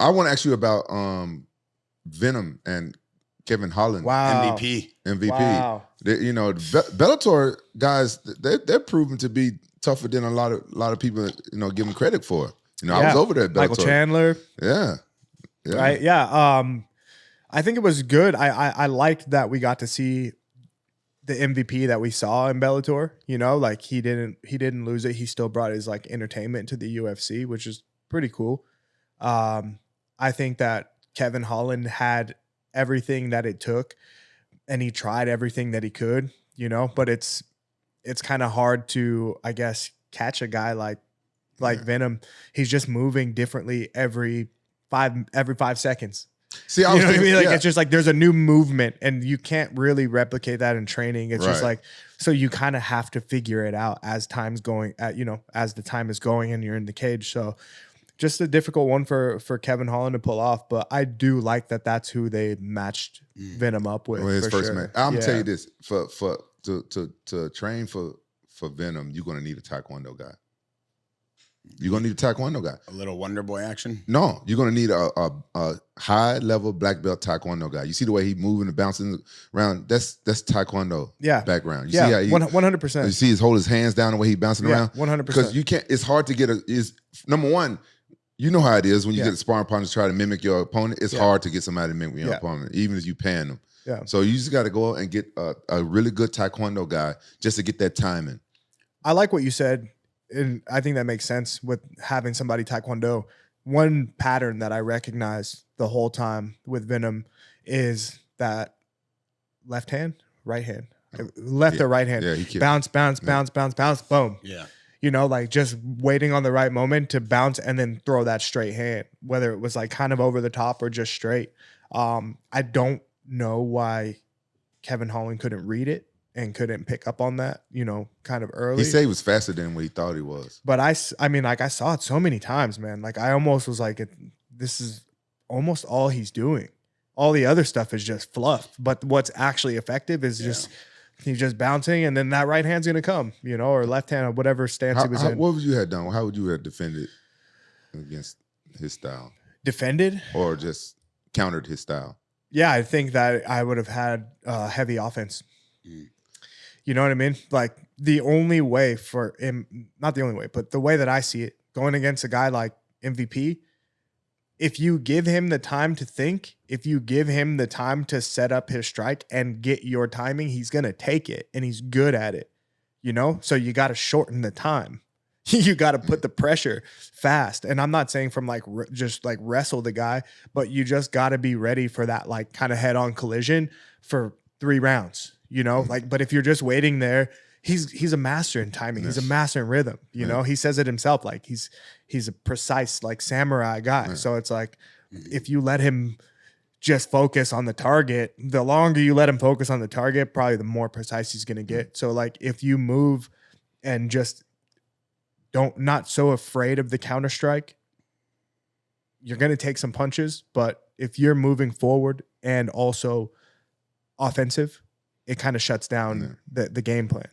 I want to ask you about Venom and Kevin Holland. Wow. MVP. Wow. You know, Bellator guys, they're proven to be tougher than a lot of people, you know, give them credit for. You know, I was over there at Bellator. Michael Chandler. Yeah. Right. Yeah. I think it was good. I liked that we got to see the MVP that we saw in Bellator. You know, like he didn't lose it. He still brought his like entertainment to the UFC, which is pretty cool. I think that Kevin Holland had everything that it took, and he tried everything that he could. You know, but it's kind of hard to, I guess, catch a guy like Venom. He's just moving differently every 5 seconds. See, you know what I mean? Like it's just like there's a new movement, and you can't really replicate that in training. It's just like, so you kind of have to figure it out as time's going. As the time is going, and you're in the cage. So, just a difficult one for Kevin Holland to pull off. But I do like that. That's who they matched Venom up with. His for first sure. match. I'm gonna tell you this: to train for Venom, you're gonna need a Taekwondo guy. You're gonna need a Taekwondo guy. A little Wonder Boy action. No, you're gonna need a high level black belt Taekwondo guy. You see the way he moving and bouncing around. That's Taekwondo. Background. You see how he 100%. You see his hold his hands down the way he bouncing around. 100%. Because you can't. It's hard to get number one. You know how it is when you get sparring partners to try to mimic your opponent. It's hard to get somebody to mimic your opponent, even if you paying them. Yeah. So you just got to go and get a really good Taekwondo guy just to get that timing. I like what you said, and I think that makes sense with having somebody Taekwondo. One pattern that I recognize the whole time with Venom is that left hand, right hand, left or right hand, bounce, boom. Yeah. You know, like just waiting on the right moment to bounce and then throw that straight hand, whether it was like kind of over the top or just straight. I don't know why Kevin Holland couldn't read it and couldn't pick up on that, you know, kind of early. He said he was faster than what he thought he was. But I mean, like I saw it so many times, man. Like I almost was like, this is almost all he's doing. All the other stuff is just fluff. But what's actually effective is just he's just bouncing, and then that right hand's gonna come, you know, or left hand or whatever stance he was in. What would you have done? How would you have defended against his style? Defended? Or just countered his style? Yeah, I think that I would have had heavy offense. You know what I mean? Like the only way for him, not the only way, but the way that I see it, going against a guy like MVP, if you give him the time to think, if you give him the time to set up his strike and get your timing, he's going to take it, and he's good at it, you know? So you got to shorten the time. You got to put the pressure fast. And I'm not saying from like just like wrestle the guy, but you just got to be ready for that like kind of head-on collision for 3 rounds, you know? Like, but if you're just waiting there, he's a master in timing. He's a master in rhythm. You know, he says it himself. Like he's a precise like samurai guy. So it's like, if you let him just focus on the target, the longer you let him focus on the target, probably the more precise he's going to get. So like, if you move and just not so afraid of the counter strike, you're going to take some punches. But if you're moving forward and also offensive, it kind of shuts down the game plan.